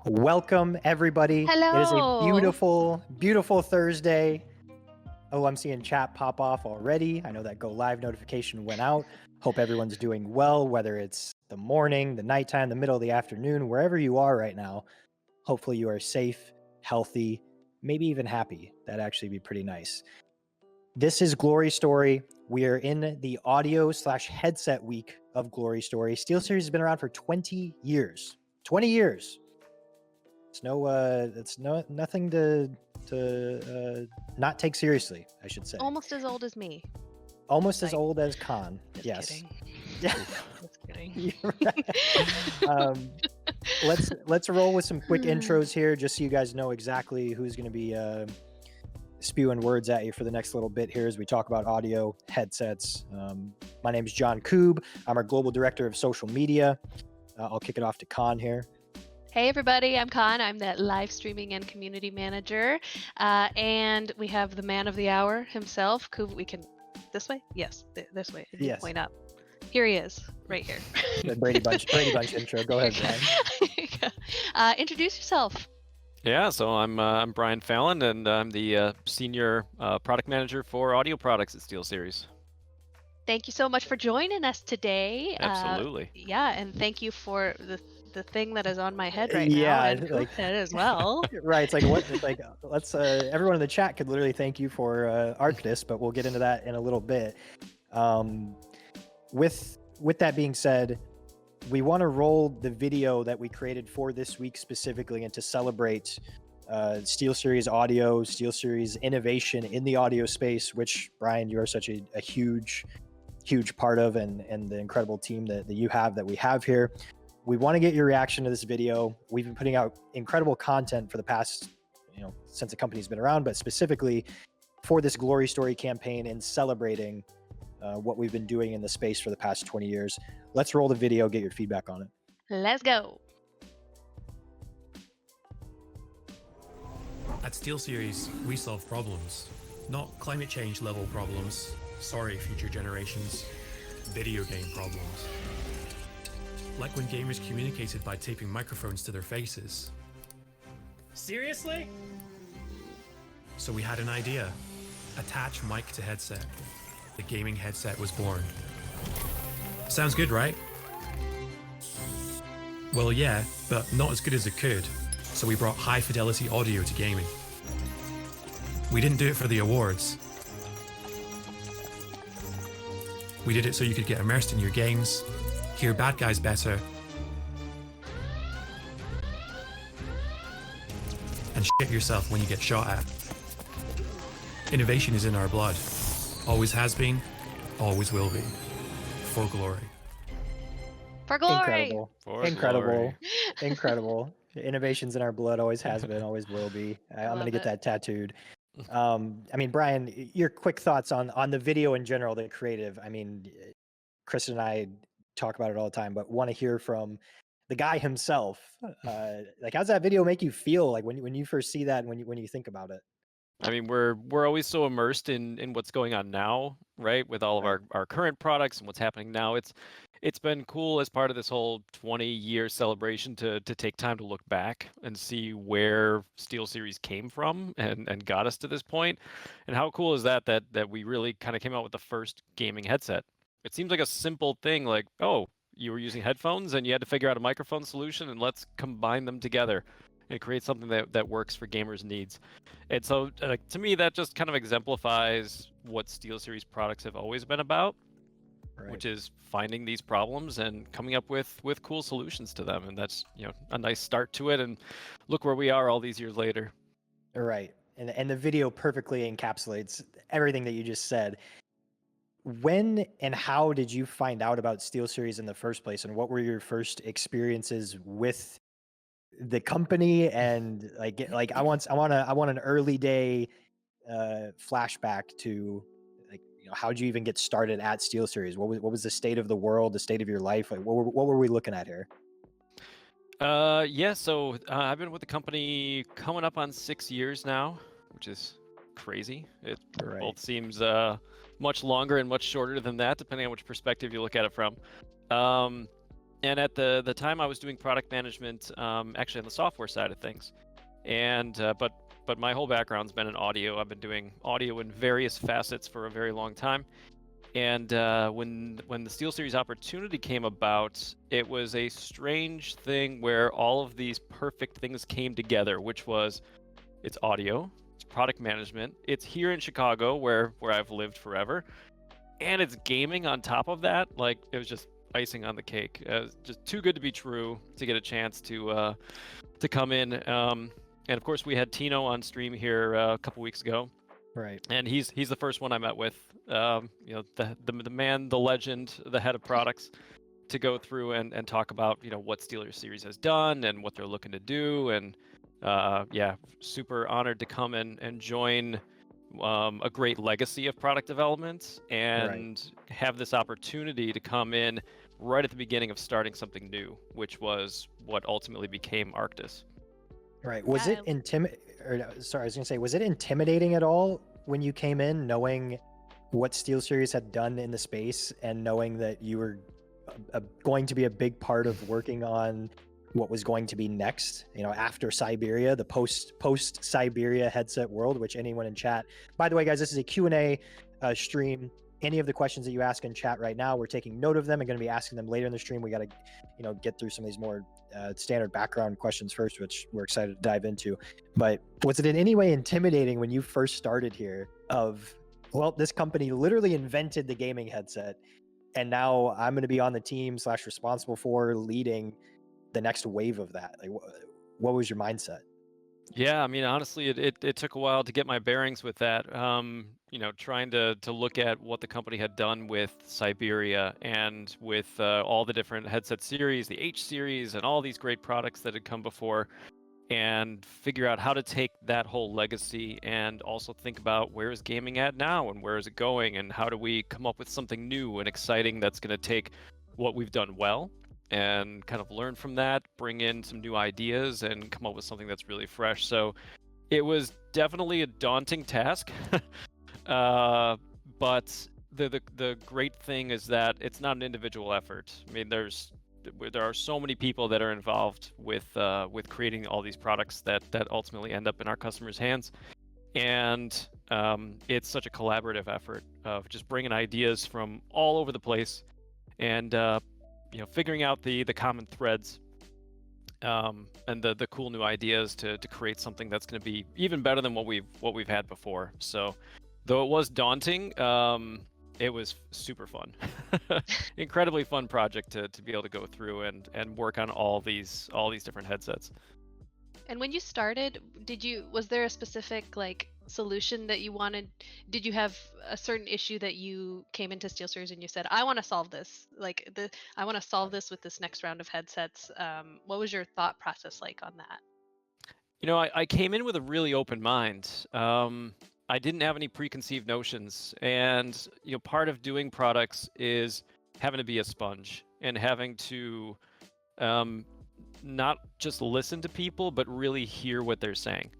Welcome, everybody. It is a Hello. beautiful, beautiful Thursday. Oh, I'm seeing chat pop off already. I know that go live notification went out. Hope everyone's doing well, whether it's the morning, the nighttime, the middle of the afternoon, wherever you are right now. Hopefully you are safe, healthy, maybe even happy. That'd actually be pretty nice. This is Glory Story. We are in the audio/headset week of Glory Story. Steelseries has been around for 20 years. 20 years. It's nothing to not take seriously, I should say. Almost as old as me. Almost as old as Khan. Just Yes. kidding. Yeah. Just kidding. You're right. Let's roll with some quick intros here, just so you guys know exactly who's going to be spewing words at you for the next little bit here as we talk about audio headsets. My name is John Koob. I'm our global director of social media. I'll kick it off to Khan here. Hey everybody, I'm Khan. I'm the live streaming and community manager. And we have the man of the hour himself. We can, this way? Yes, this way. Yes. Point up. Here he is, right here. The Brady Bunch intro. Go ahead, Brian. Introduce yourself. Yeah, so I'm Brian Fallon, and I'm the senior product manager for audio products at Steelseries. Thank you so much for joining us today. Absolutely. Yeah, and thank you for the thing that is on my head right Yeah, now, and like- head as well. Right. It's like what? It's like let's. Everyone in the chat could literally thank you for Arctis, but we'll get into that in a little bit. With that being said, we want to roll the video that we created for this week specifically, and to celebrate SteelSeries audio, SteelSeries innovation in the audio space, which Brian, you are such a huge part of, and the incredible team that you have, that we have here. We want to get your reaction to this video. We've been putting out incredible content for the past, since the company's been around, but specifically for this Glory Story campaign and celebrating what we've been doing in the space for the past 20 years. Let's roll the video, get your feedback on it. Let's go. At SteelSeries, we solve problems, not climate change level problems. Sorry, future generations. Video game problems. Like when gamers communicated by taping microphones to their faces. Seriously? So we had an idea. Attach mic to headset. The gaming headset was born. Sounds good, right? Well, yeah, but not as good as it could. So we brought high fidelity audio to gaming. We didn't do it for the awards. We did it so you could get immersed in your games, hear bad guys better, and shit yourself when you get shot at. Innovation is in our blood. Always has been, always will be. For glory. For glory. Incredible. For Incredible. glory. Incredible. Innovation's in our blood, always has been, always will be. I'm Love gonna get it. that tattooed. Brian, your quick thoughts on the video in general, the creative. Chris and I talk about it all the time, but want to hear from the guy himself. Like, how's that video make you feel? Like when you first see that, when you think about it. We're always so immersed in what's going on now, right? With all of our current products and what's happening now. It's been cool as part of this whole 20-year celebration to take time to look back and see where SteelSeries came from and got us to this point. And how cool is that we really kind of came out with the first gaming headset. It seems like a simple thing, like, oh, you were using headphones and you had to figure out a microphone solution, and let's combine them together and create something that works for gamers' needs. And so to me, that just kind of exemplifies what SteelSeries products have always been about, which is finding these problems and coming up with cool solutions to them. And that's a nice start to it. And look where we are all these years later. Right. And the video perfectly encapsulates everything that you just said. When and how did you find out about SteelSeries in the first place, and what were your first experiences with the company? And like I want an early day flashback to, like, how did you even get started at SteelSeries? What was the state of the world, the state of your life? Like, what were we looking at here? So I've been with the company coming up on 6 years now, which is crazy. It both seems much longer and much shorter than that, depending on which perspective you look at it from. And at the time, I was doing product management, actually on the software side of things. And but my whole background's been in audio. I've been doing audio in various facets for a very long time. And when the SteelSeries opportunity came about, it was a strange thing where all of these perfect things came together, which was it's audio, it's product management, it's here in Chicago where I've lived forever, and it's gaming on top of that. Like, it was just icing on the cake. Just too good to be true to get a chance to come in. And of course, we had Tino on stream here a couple weeks ago. Right. And he's the first one I met with, the man, the legend, the head of products, to go through and talk about what SteelSeries has done and what they're looking to do. And super honored to come and join a great legacy of product development and have this opportunity to come in right at the beginning of starting something new, which was what ultimately became Arctis. Right. Was it was it intimidating at all when you came in, knowing what SteelSeries had done in the space and knowing that you were going to be a big part of working on what was going to be next, after Siberia, the post Siberia headset world, which anyone in chat, by the way, guys, this is a Q&A stream. Any of the questions that you ask in chat right now, we're taking note of them and going to be asking them later in the stream. We got to, get through some of these more standard background questions first, which we're excited to dive into. But was it in any way intimidating when you first started here this company literally invented the gaming headset, and now I'm going to be on the team / responsible for leading the next wave of that? Like, what was your mindset? Yeah, I mean, honestly, it took a while to get my bearings with that. Trying to look at what the company had done with Siberia and with all the different headset series, the H series, and all these great products that had come before, and figure out how to take that whole legacy and also think about where is gaming at now and where is it going, and how do we come up with something new and exciting that's going to take what we've done well and kind of learn from that, bring in some new ideas, and come up with something that's really fresh. So it was definitely a daunting task. But the great thing is that it's not an individual effort. I mean, there are so many people that are involved with creating all these products that ultimately end up in our customers' hands, and it's such a collaborative effort of just bringing ideas from all over the place and figuring out the common threads and the cool new ideas to create something that's going to be even better than what we've had before. So though it was daunting, it was super fun. Incredibly fun project to be able to go through and work on all these different headsets. And when you started, was there a specific solution that you wanted? Did you have a certain issue that you came into SteelSeries and you said, I want to solve this, I want to solve this with this next round of headsets? What was your thought process like on that? I came in with a really open mind. I didn't have any preconceived notions, and part of doing products is having to be a sponge and having to not just listen to people, but really hear what they're saying.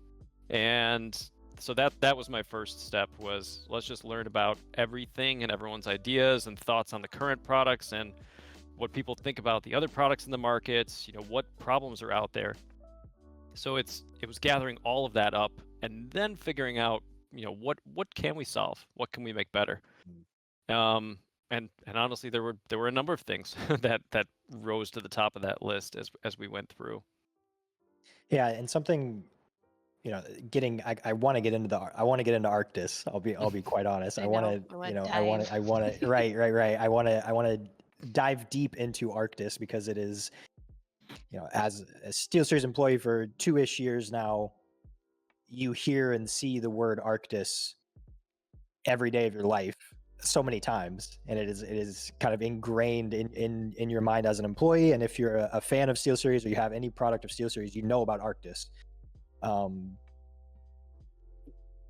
And so that was my first step, was let's just learn about everything and everyone's ideas and thoughts on the current products and what people think about the other products in the market, what problems are out there. So it was gathering all of that up and then figuring out, what can we solve? What can we make better? And honestly, there were a number of things that rose to the top of that list as we went through. Yeah, and something, I want to get into Arctis. I'll be quite honest. I want to right. I want to dive deep into Arctis because it is, as a SteelSeries employee for 2-ish years now, you hear and see the word Arctis every day of your life so many times, and it is kind of ingrained in your mind as an employee. And if you're a fan of SteelSeries or you have any product of SteelSeries, you know about Arctis.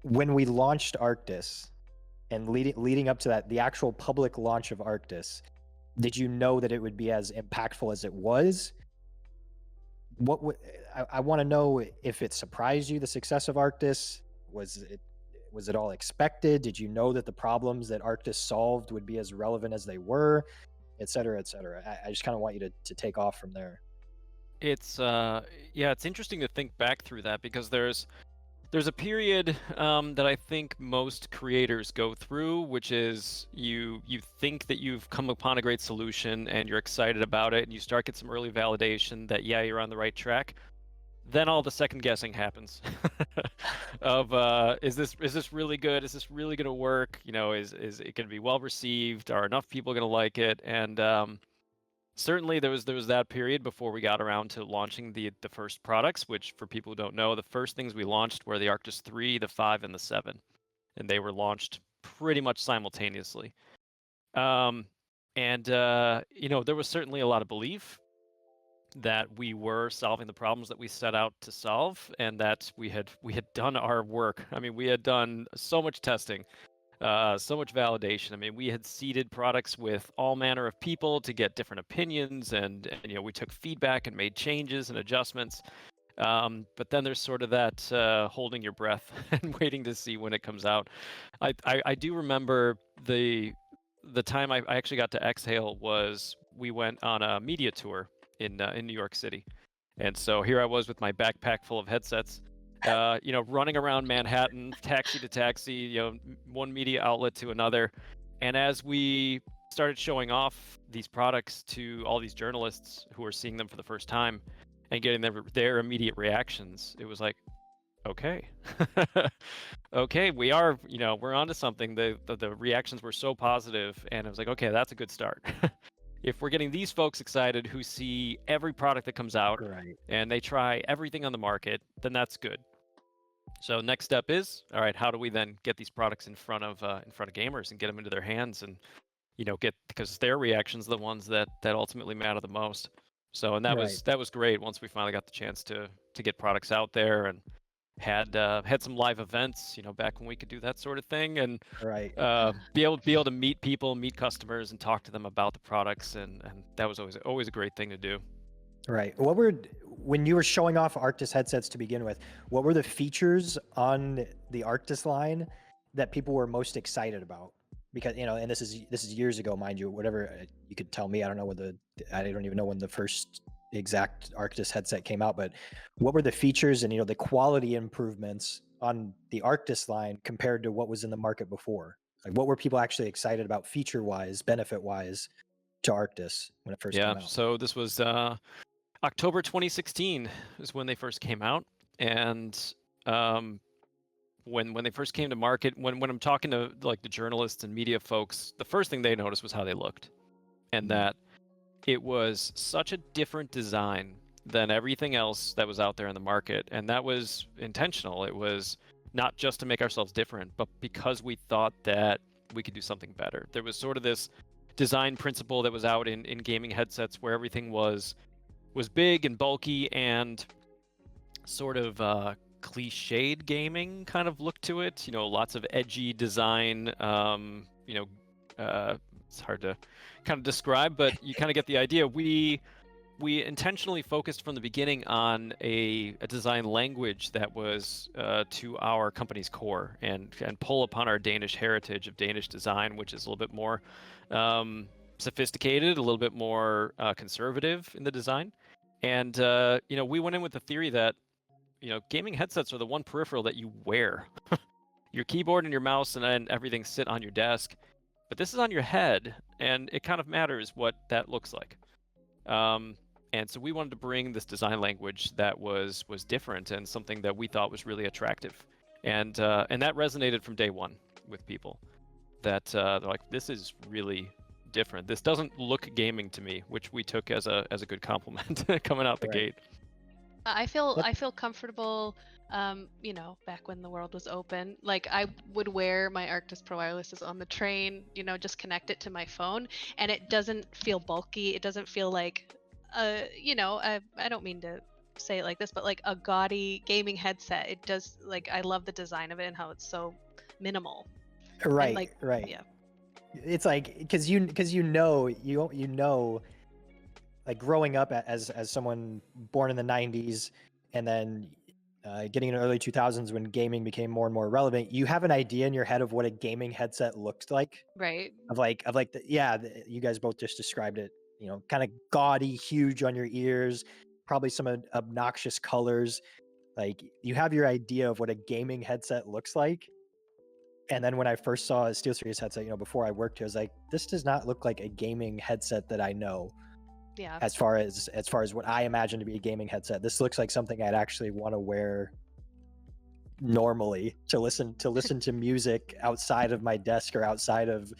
When we launched Arctis and leading up to that, the actual public launch of Arctis, did you know that it would be as impactful as it was? I want to know if it surprised you, the success of Arctis. Was it all expected? Did you know that the problems that Arctis solved would be as relevant as they were? et cetera, et cetera. I just kind of want you to take off from there. It's yeah, it's interesting to think back through that because there's a period that I think most creators go through, which is you think that you've come upon a great solution and you're excited about it, and you start get some early validation that yeah, you're on the right track. Then all the second guessing happens of is this really good? Is this really going to work? You know, is it going to be well received? Are enough people going to like it? And certainly there was that period before we got around to launching the first products, which for people who don't know, the first things we launched were the Arctis 3, the 5, and the 7, and they were launched pretty much simultaneously. And you know, there was certainly a lot of belief that we were solving the problems that we set out to solve, and that we had done our work. I mean, we had done so much testing, so much validation. I mean, we had seeded products with all manner of people to get different opinions, and you know, we took feedback and made changes and adjustments. But then there's sort of that holding your breath and waiting to see when it comes out. I do remember the time I actually got to exhale was we went on a media tour in New York City, and so here I was with my backpack full of headsets, you know, running around Manhattan, taxi to taxi, you know, one media outlet to another. And as we started showing off these products to all these journalists who were seeing them for the first time and getting their immediate reactions, it was like, okay, okay, we are, you know, we're onto something. The reactions were so positive, and I was like, okay, that's a good start. If we're getting these folks excited who see every product that comes out Right. and they try everything on the market, then that's good. So next step is, all right, how do we then get these products in front of gamers and get them into their hands, and you know, because their reactions are the ones that ultimately matter the most. So, and that was great once we finally got the chance to get products out there, and had some live events, you know, back when we could do that sort of thing, and Right. be able to meet people, meet customers, and talk to them about the products, and that was always a great thing to do. Right. When you were showing off Arctis headsets to begin with, what were the features on the Arctis line that people were most excited about? Because, you know, and this is years ago, mind you. Whatever you could tell me, I don't even know when the first exact Arctis headset came out. But what were the features and, you know, the quality improvements on the Arctis line compared to what was in the market before? Like, what were people actually excited about, feature wise, benefit wise, to Arctis when it first came out? So this was October 2016 is when they first came out, and when they first came to market, when I'm talking to like the journalists and media folks, the first thing they noticed was how they looked, and that it was such a different design than everything else that was out there in the market, and that was intentional. It was not just to make ourselves different, but because we thought that we could do something better. There was sort of this design principle that was out in gaming headsets where everything was big and bulky and sort of cliched gaming kind of look to it. You know, lots of edgy design. You know, it's hard to kind of describe, but you kind of get the idea. We intentionally focused from the beginning on a design language that was to our company's core, and pull upon our Danish heritage of Danish design, which is a little bit more sophisticated, a little bit more conservative in the design. And you know, we went in with the theory that, you know, gaming headsets are the one peripheral that you wear. Your keyboard and your mouse and then everything sit on your desk, but this is on your head, and it kind of matters what that looks like. And so we wanted to bring this design language that was different and something that we thought was really attractive, and that resonated from day one with people. That they're like, this is really different. This doesn't look gaming to me, which we took as a good compliment coming out the gate. I feel comfortable. You know, back when the world was open, like I would wear my Arctis Pro Wirelesses on the train, you know, just connect it to my phone, and it doesn't feel bulky. It doesn't feel like, you know, I don't mean to say it like this, but like a gaudy gaming headset. It does, like, I love the design of it and how it's so minimal. Right. And, like, right. Yeah. It's like, because you know, like growing up as someone born in the 90s, and then getting into the early 2000s when gaming became more and more relevant, you have an idea in your head of what a gaming headset looks like. Right. You guys both just described it, kind of gaudy, huge on your ears, probably some obnoxious colors. Like, you have your idea of what a gaming headset looks like. And then when I first saw a SteelSeries headset, before I worked here, I was like, this does not look like a gaming headset that I know. Yeah. As far as what I imagine to be a gaming headset, this looks like something I'd actually want to wear normally to listen to music outside of my desk or outside of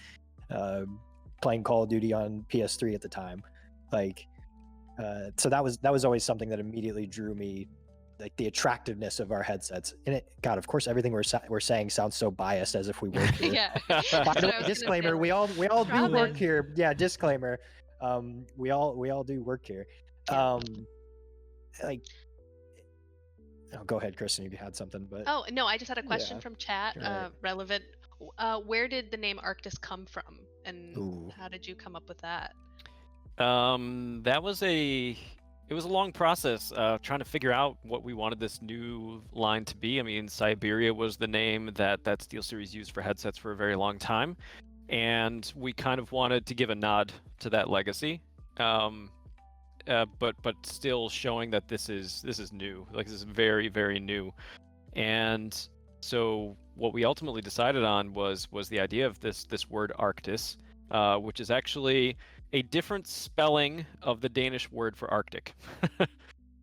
playing Call of Duty on PS3 at the time. So that was always something that immediately drew me, like the attractiveness of our headsets. And God, of course, everything we're saying sounds so biased, as if we work here. Yeah. By That's what the I way, was disclaimer: gonna we all do work Promise. here. Yeah, disclaimer. We all do work here. Yeah. Go ahead, Kristen, if you had something. But Oh, no, I just had a question Yeah. from chat, Right. relevant. Where did the name Arctis come from, and Ooh. how did you come up with that? It was a long process trying to figure out what we wanted this new line to be. I mean, Siberia was the name that SteelSeries used for headsets for a very long time, and we kind of wanted to give a nod to that legacy, but still showing that this is new. Like, this is very, very new. And so what we ultimately decided on was the idea of this word Arctis, which is actually a different spelling of the Danish word for Arctic.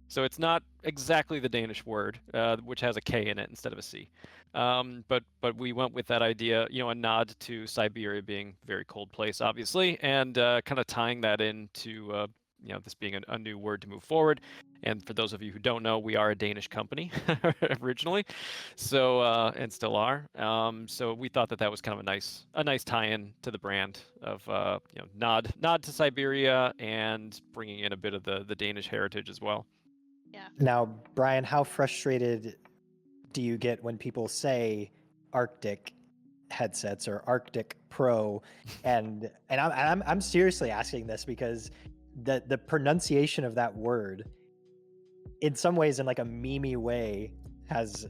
So it's not exactly the Danish word, which has a K in it instead of a C. But we went with that idea, a nod to Siberia being a very cold place, obviously, and kind of tying that into this being a new word to move forward. And for those of you who don't know, we are a Danish company originally, so and still are. So we thought that was kind of a nice tie-in to the brand of nod to Siberia and bringing in a bit of the Danish heritage as well. Yeah. Now, Brian, how frustrated do you get when people say Arctic headsets or Arctic Pro? And I'm seriously asking this because the pronunciation of that word, in some ways, in like a memey way, has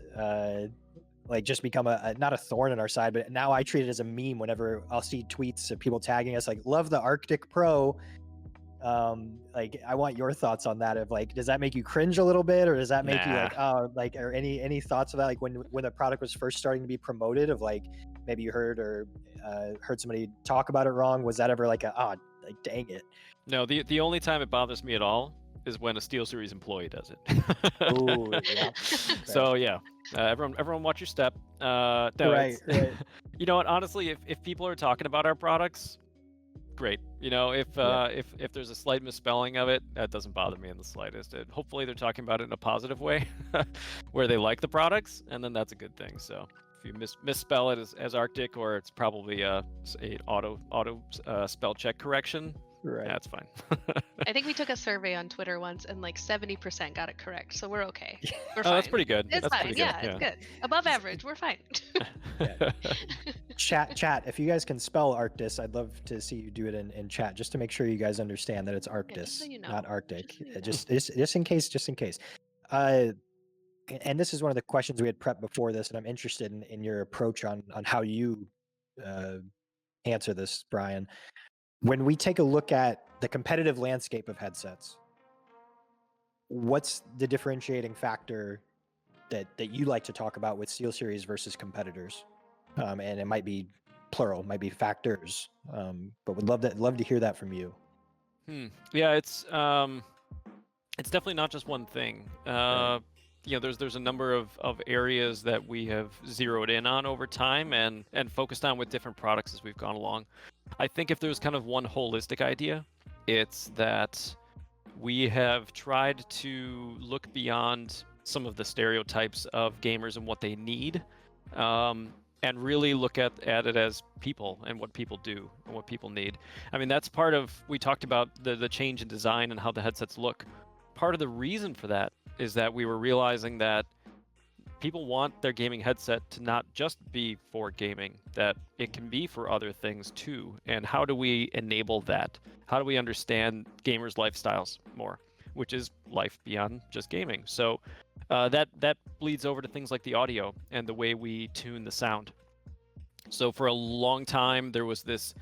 just become not a thorn in our side, but now I treat it as a meme whenever I'll see tweets of people tagging us like, love the Arctic Pro. I want your thoughts on that. Of like, does that make you cringe a little bit, or does that make you like, or any thoughts of that? Like when the product was first starting to be promoted, of like maybe you heard somebody talk about it wrong. Was that ever like like dang it? No, the only time it bothers me at all is when a SteelSeries employee does it. Ooh, yeah. So yeah, everyone watch your step. No, Right. You know what? Honestly, if people are talking about our products, great. If there's a slight misspelling of it, that doesn't bother me in the slightest. Hopefully they're talking about it in a positive way, where they like the products, and then that's a good thing. So if you misspell it as Arctic, or it's probably a auto spell check correction, Right. that's fine. I think we took a survey on Twitter once, and like 70% got it correct, so we're okay. We're Oh, fine. that's pretty good. It's That's fine. pretty Yeah, good. it's good. Above average. We're fine. Chat. If you guys can spell Arctis, I'd love to see you do it in chat, just to make sure you guys understand that it's Arctis, so you know. not Arctic. Just so you know. Just in case. And this is one of the questions we had prepped before this, and I'm interested in your approach on how you answer this, Brian. When we take a look at the competitive landscape of headsets, what's the differentiating factor that you like to talk about with SteelSeries versus competitors? And it might be plural, might be factors, but would love to hear that from you. Yeah, it's definitely not just one thing. Right. There's a number of areas that we have zeroed in on over time and focused on with different products as we've gone along. I think if there's kind of one holistic idea, it's that we have tried to look beyond some of the stereotypes of gamers and what they need, and really look at it as people and what people do and what people need. I mean, that's part of, we talked about the change in design and how the headsets look. Part of the reason for that is that we were realizing that people want their gaming headset to not just be for gaming, that it can be for other things too. And how do we enable that? How do we understand gamers' lifestyles more? which is life beyond just gaming. So that bleeds over to things like the audio and the way we tune the sound. So for a long time, there was this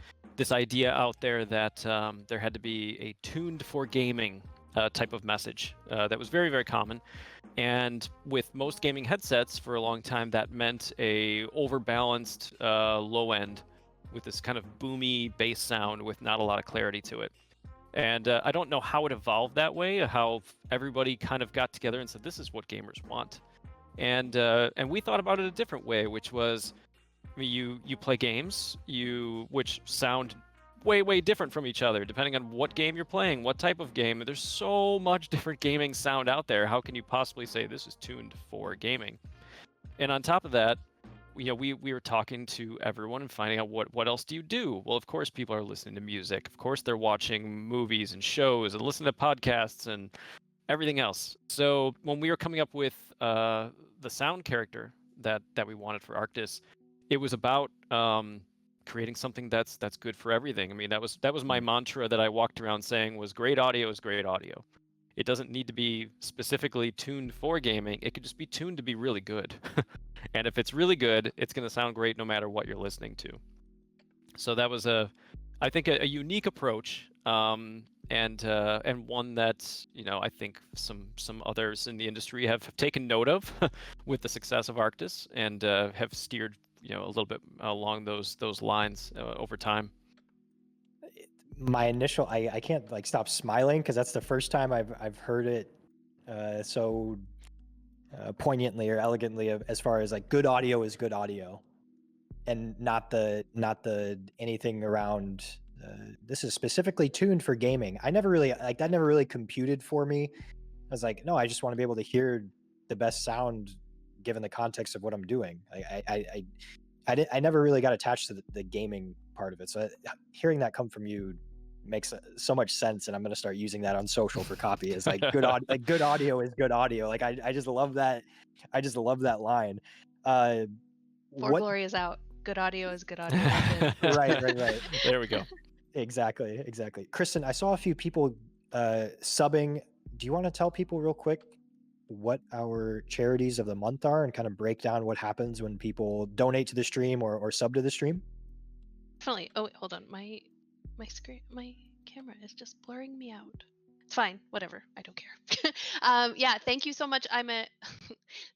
idea out there that there had to be a tuned for gaming type of message that was very, very common. And with most gaming headsets for a long time, that meant a overbalanced low end with this kind of boomy bass sound with not a lot of clarity to it. And I don't know how it evolved that way, how everybody kind of got together and said, this is what gamers want. And we thought about it a different way, which was, I mean, you play games, which sound way different from each other depending on what game you're playing, what type of game. There's so much different gaming sound out there. How can you possibly say this is tuned for gaming? And on top of that, we were talking to everyone and finding out what else do you do? Well, of course people are listening to music. Of course they're watching movies and shows and listening to podcasts and everything else. So when we were coming up with the sound character that we wanted for Arctis, it was about creating something that's good for everything. I mean, that was my mantra that I walked around saying was great audio is great audio. It doesn't need to be specifically tuned for gaming. It could just be tuned to be really good. And if it's really good, it's going to sound great no matter what you're listening to. So that was I think a unique approach, and one that I think some others in the industry have taken note of with the success of Arctis and have steered a little bit along those lines over time. My initial, I can't stop smiling because that's the first time I've heard it so poignantly or elegantly as far as good audio is good audio, and not the anything around this is specifically tuned for gaming. I never really that never really computed for me. I was like, no, I just want to be able to hear the best sound given the context of what I'm doing. I never really got attached to the gaming part of it. So hearing that come from you makes so much sense, and I'm going to start using that on social for copy. It's good audio, good audio is good audio. I just love that. I just love that line. For Glory is out. Good audio is good audio. Right. There we go. Exactly. Kristen, I saw a few people subbing. Do you want to tell people real quick what our charities of the month are and kind of break down what happens when people donate to the stream or sub to the stream? Definitely. Oh, wait, hold on. My camera is just blurring me out. It's fine. Whatever. I don't care. Yeah. Thank you so much. I'm a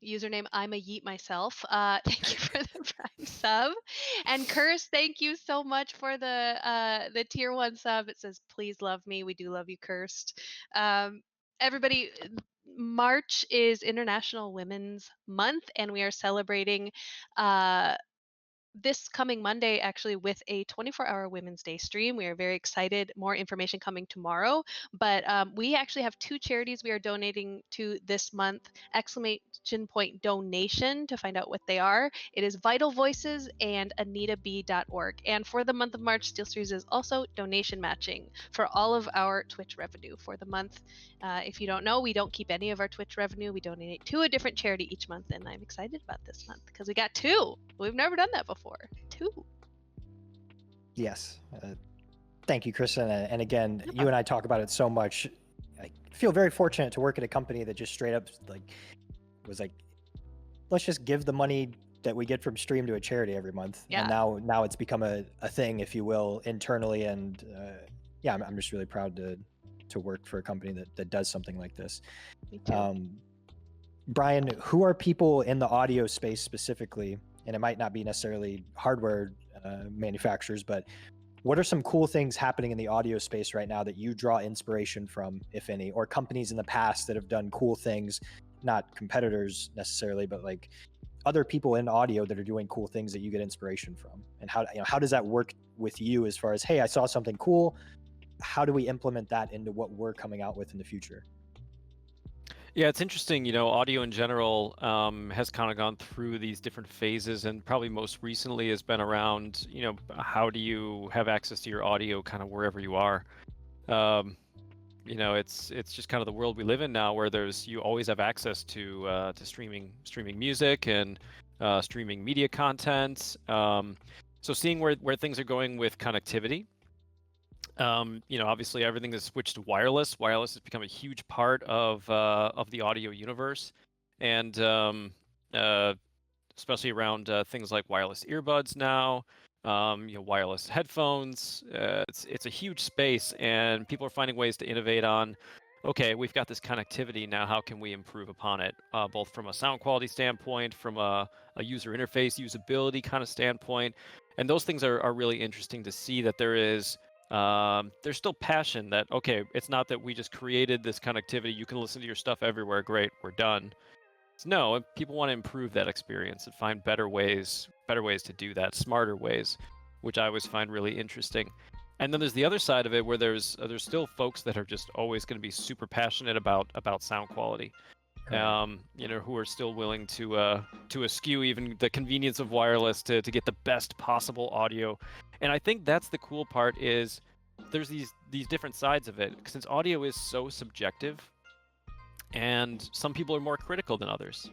username. I'm a yeet myself. Thank you for the Prime sub, and Curse. Thank you so much for the tier 1 sub. It says, "Please love me." We do love you, Cursed. Everybody. March is International Women's Month, and we are celebrating this coming Monday actually with a 24-hour Women's Day stream. We are very excited. More information coming tomorrow, but we actually have 2 charities we are donating to this month. Exclamation point donation to find out what they are. It is Vital Voices and AnitaB.org. And for the month of March, Steelseries is also donation matching for all of our Twitch revenue for the month. If you don't know, we don't keep any of our Twitch revenue. We donate to a different charity each month, and I'm excited about this month because we got 2. We've never done that before. 2. Yes. Thank you, Kristen. And again, you and I talk about it so much. I feel very fortunate to work at a company that just straight up was like, let's just give the money that we get from stream to a charity every month. Yeah. And now it's become a thing, if you will, internally. And yeah, I'm just really proud to work for a company that does something like this. Me too. Brian, who are people in the audio space specifically? And it might not be necessarily hardware manufacturers, but what are some cool things happening in the audio space right now that you draw inspiration from, if any, or companies in the past that have done cool things, not competitors necessarily, but other people in audio that are doing cool things that you get inspiration from? And how does that work with you as far as, hey, I saw something cool, how do we implement that into what we're coming out with in the future? Yeah, it's interesting. Audio in general has kind of gone through these different phases, and probably most recently has been around, how do you have access to your audio kind of wherever you are? It's just kind of the world we live in now, where you always have access to streaming music and streaming media content. So seeing where things are going with connectivity, Obviously everything has switched to wireless. Wireless has become a huge part of the audio universe, and especially around things like wireless earbuds now, wireless headphones. It's a huge space, and people are finding ways to innovate on. Okay, we've got this connectivity now. How can we improve upon it, both from a sound quality standpoint, from a user interface, usability kind of standpoint, and those things are really interesting to see that there's still passion that, okay, it's not that we just created this connectivity, you can listen to your stuff everywhere, great, we're done. No, people want to improve that experience and find better ways to do that, smarter ways, which I always find really interesting. And then there's the other side of it where there's still folks that are just always going to be super passionate about sound quality. Who are still willing to eschew even the convenience of wireless to get the best possible audio. And I think that's the cool part is there's these different sides of it, since audio is so subjective, and some people are more critical than others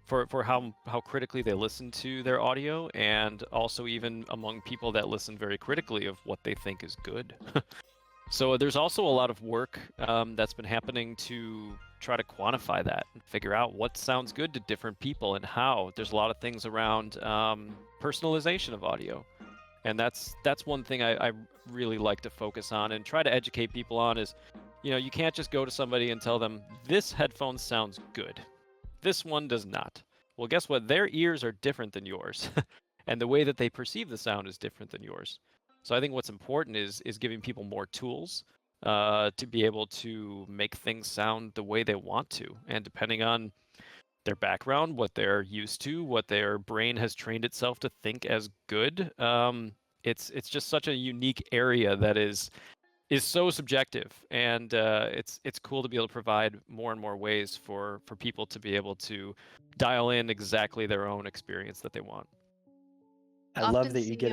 for how critically they listen to their audio, and also even among people that listen very critically of what they think is good. So there's also a lot of work that's been happening to try to quantify that and figure out what sounds good to different people and how. There's a lot of things around personalization of audio. And that's one thing I really like to focus on and try to educate people on is, you can't just go to somebody and tell them, this headphone sounds good. This one does not. Well, guess what? Their ears are different than yours. And the way that they perceive the sound is different than yours. So I think what's important is giving people more tools to be able to make things sound the way they want to. And depending on their background, what they're used to, what their brain has trained itself to think as good, it's just such a unique area that is so subjective. And it's cool to be able to provide more and more ways for people to be able to dial in exactly their own experience that they want. I love that you get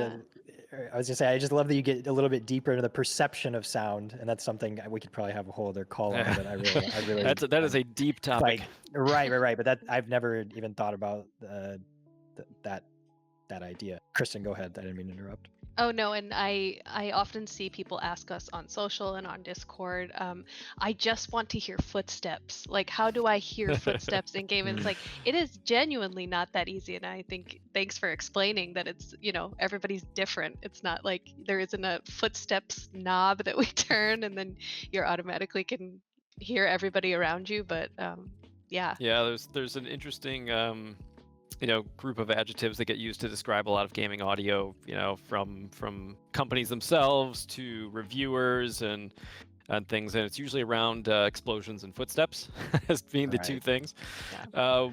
I was gonna say, I just love that you get a little bit deeper into the perception of sound, and that's something we could probably have a whole other call on. But I really that is a deep topic. Right. But that I've never even thought about that idea. Kristen, go ahead. I didn't mean to interrupt. Oh no, and I often see people ask us on social and on Discord, I just want to hear footsteps. Like, how do I hear footsteps in game? And it's like, it is genuinely not that easy. And I think thanks for explaining that it's, everybody's different. It's not like there isn't a footsteps knob that we turn and then you're automatically can hear everybody around you. But yeah. Yeah, there's an interesting group of adjectives that get used to describe a lot of gaming audio, from companies themselves to reviewers and things, and it's usually around explosions and footsteps as being the two things,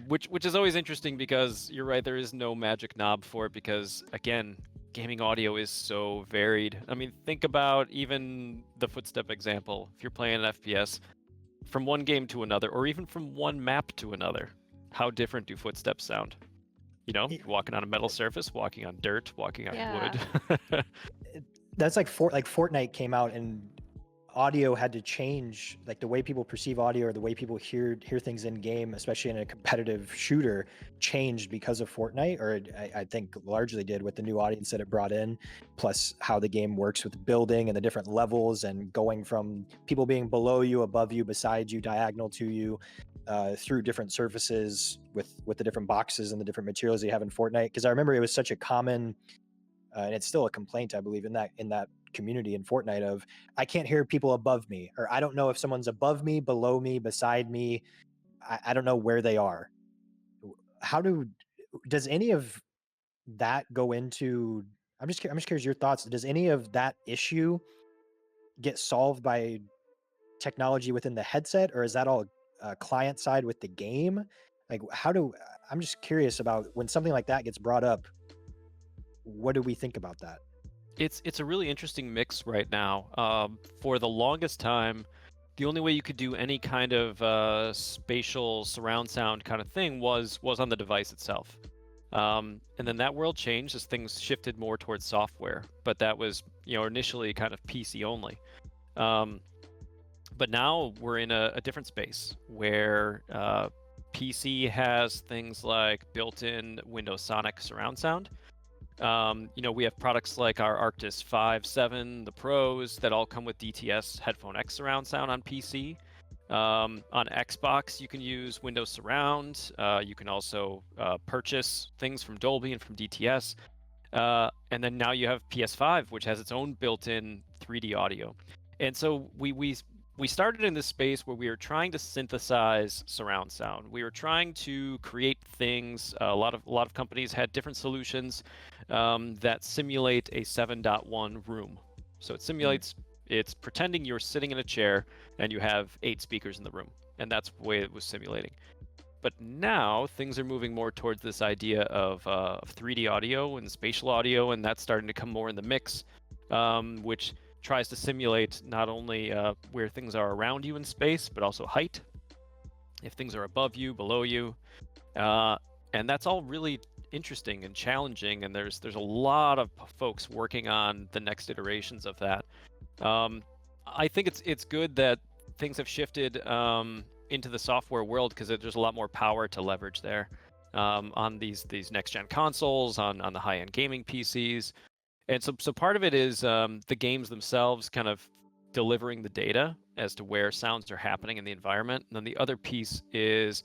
which is always interesting because you're right, there is no magic knob for it because, again, gaming audio is so varied. I mean, think about even the footstep example. If you're playing an FPS, from one game to another, or even from one map to another, how different do footsteps sound? Walking on a metal surface, walking on dirt, walking on wood. That's like Fortnite came out and audio had to change, like the way people perceive audio or the way people hear things in game, especially in a competitive shooter, changed because of Fortnite, or I think largely did with the new audience that it brought in, plus how the game works with building and the different levels and going from people being below you, above you, beside you, diagonal to you, through different surfaces with the different boxes and the different materials you have in Fortnite. Because I remember it was such a common, and it's still a complaint, I believe, in that community in Fortnite of, I can't hear people above me, or I don't know if someone's above me, below me, beside me. I don't know where they are. Does any of that go into? I'm just curious your thoughts. Does any of that issue get solved by technology within the headset, or is that all client side with the game? Like, I'm just curious about when something like that gets brought up. What do we think about that? It's a really interesting mix right now. For the longest time, the only way you could do any kind of spatial surround sound kind of thing was on the device itself. And then that world changed as things shifted more towards software. But that was, initially kind of PC only. But now we're in a different space where PC has things like built-in Windows Sonic surround sound. We have products like our Arctis 5, 7, the Pros that all come with DTS Headphone X surround sound on PC. On Xbox, you can use Windows Surround. You can also purchase things from Dolby and from DTS. And then now you have PS5, which has its own built-in 3D audio. And so we started in this space where we were trying to synthesize surround sound. We were trying to create things. A lot of companies had different solutions that simulate a 7.1 room. So it simulates. It's pretending you're sitting in a chair and you have 8 speakers in the room, and that's the way it was simulating. But now things are moving more towards this idea of 3D audio and spatial audio, and that's starting to come more in the mix, which tries to simulate not only where things are around you in space, but also height, if things are above you, below you, and that's all really interesting and challenging. And there's a lot of folks working on the next iterations of that. I think it's good that things have shifted into the software world, because there's a lot more power to leverage there on these next gen consoles, on the high end gaming PCs. And so part of it is the games themselves kind of delivering the data as to where sounds are happening in the environment. And then the other piece is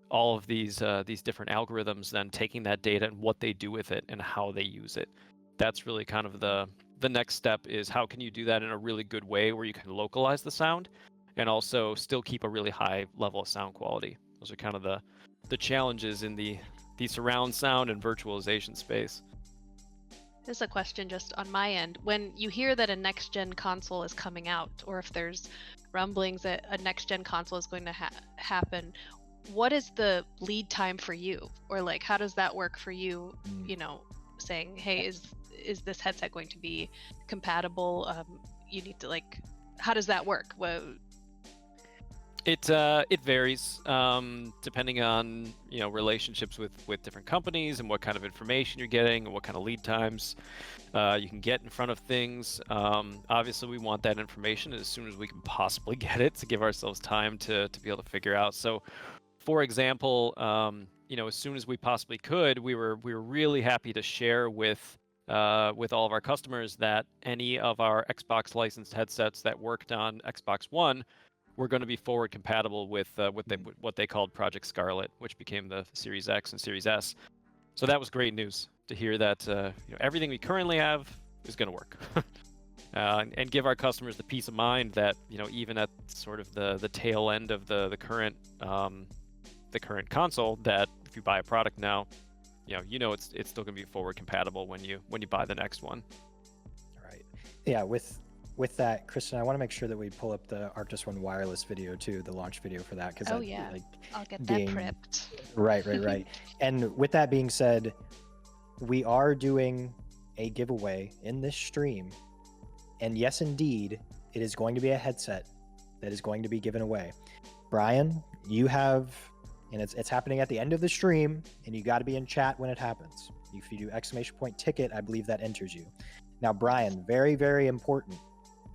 all of these different algorithms then taking that data and what they do with it and how they use it. That's really kind of the next step, is how can you do that in a really good way where you can localize the sound and also still keep a really high level of sound quality. Those are kind of the challenges in the surround sound and virtualization space. This is a question just on my end. When you hear that a next-gen console is coming out, or if there's rumblings that a next-gen console is going to happen, what is the lead time for you? Or like, how does that work for you, saying, hey, is this headset going to be compatible? You need to how does that work? It varies depending on relationships with different companies and what kind of information you're getting and what kind of lead times you can get in front of things. Obviously, we want that information as soon as we can possibly get it to give ourselves time to be able to figure out. So, for example, as soon as we possibly could, we were really happy to share with all of our customers that any of our Xbox licensed headsets that worked on Xbox One were going to be forward compatible with what they called Project Scarlet, which became the Series X and Series S. So that was great news to hear that everything we currently have is going to work, and give our customers the peace of mind that even at sort of the tail end of the current console, that if you buy a product now, it's still going to be forward compatible when you buy the next one. Right. Yeah. With that, Kristen, I want to make sure that we pull up the Arctis One Wireless video too, the launch video for that. I'll get that prepped. Right. And with that being said, we are doing a giveaway in this stream. And yes, indeed, it is going to be a headset that is going to be given away. Brian, you have, and it's happening at the end of the stream, and you got to be in chat when it happens. If you do ! Ticket, I believe that enters you. Now, Brian, very, very important,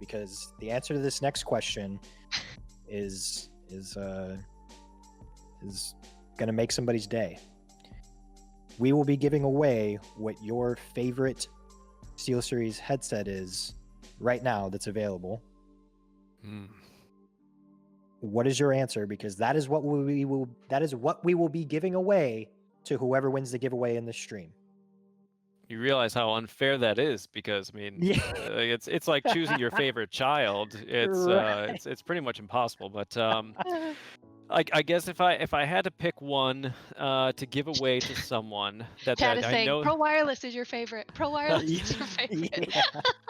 because the answer to this next question is going to make somebody's day. We will be giving away what your favorite Steelseries headset is right now that's available. What is your answer? Because that is what we will be giving away to whoever wins the giveaway in the stream. You realize how unfair that is, because it's like choosing your favorite child. It's pretty much impossible. But I guess if I had to pick one to give away to someone that I know, Pro Wireless is your favorite. Pro Wireless is your favorite. Yeah.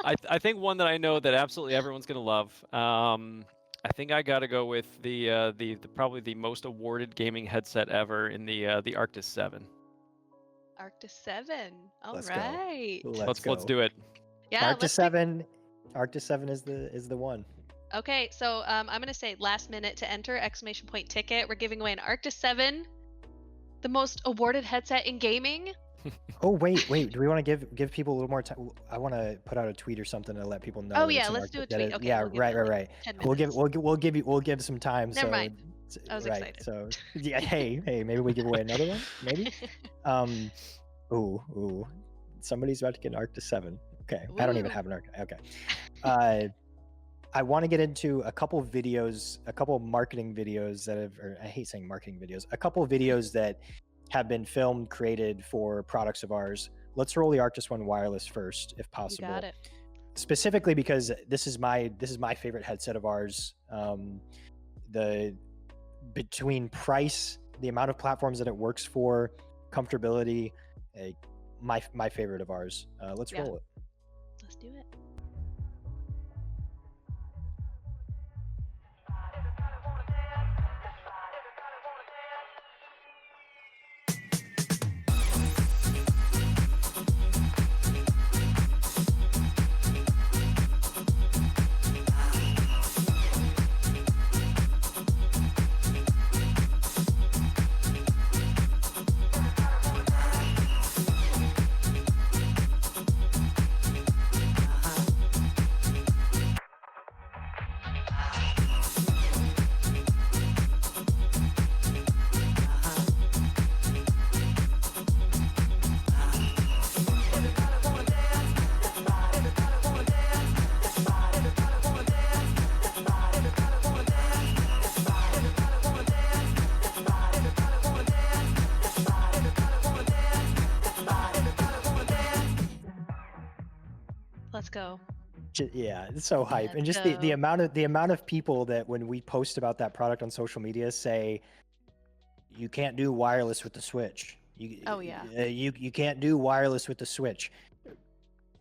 I think one that I know that absolutely everyone's gonna love. I think I got to go with the probably the most awarded gaming headset ever in the Arctis 7. Arctis 7. All Let's right. go. Let's do it. Yeah. Arctis 7 is the one. Okay, so I'm gonna say last minute to enter ! Ticket. We're giving away an Arctis 7, the most awarded headset in gaming. Oh wait. Do we want to give people a little more time? I want to put out a tweet or something to let people know. Oh yeah, let's do a tweet. Okay. Yeah, we'll right. We'll give some time. Never mind. I was excited. So yeah, hey, maybe we give away another one. Maybe. Ooh. Somebody's about to get an Arctis 7. Okay, I don't even Ooh. have an Arctis. Okay. I want to get into a couple videos, a couple marketing videos that have, or I hate saying marketing videos, a couple videos that have been filmed, created for products of ours. Let's roll the Arctis One Wireless first, if You possible. got it. Specifically because this is my favorite headset of ours. The between price, the amount of platforms that it works for, comfortability, my favorite of ours. Let's roll it. Let's do it. Let's go. Yeah, it's so hype. And Let's just the go. amount of people that when we post about that product on social media say you can't do wireless with the Switch. Oh, yeah. You can't do wireless with the Switch.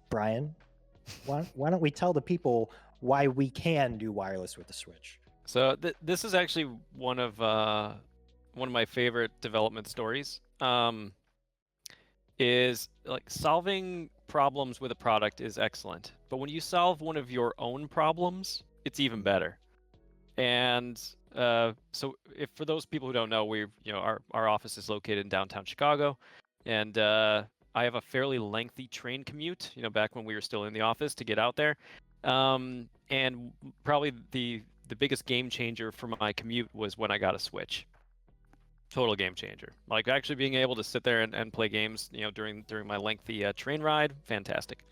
Brian, why don't we tell the people why we can do wireless with the Switch? So this is actually one of my favorite development stories. Is like solving problems with a product is excellent, but when you solve one of your own problems, it's even better. And so, if for those people who don't know, our office is located in downtown Chicago, and I have a fairly lengthy train commute. Back when we were still in the office to get out there, and probably the biggest game changer for my commute was when I got a Switch. Total game changer. Like actually being able to sit there and play games, during my lengthy train ride, fantastic.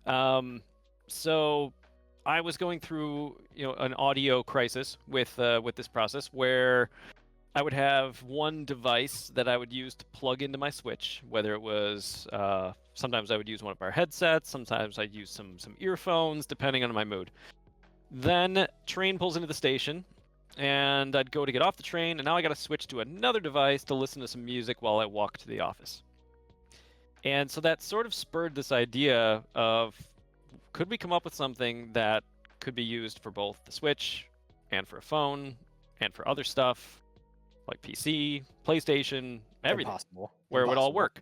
So I was going through, an audio crisis with this process where I would have one device that I would use to plug into my Switch, whether it was sometimes I would use one of our headsets, sometimes I'd use some earphones, depending on my mood. Then train pulls into the station, and I'd go to get off the train, and now I got to switch to another device to listen to some music while I walk to the office. And so that sort of spurred this idea of, could we come up with something that could be used for both the Switch and for a phone and for other stuff like PC, PlayStation, everything, where it would all work.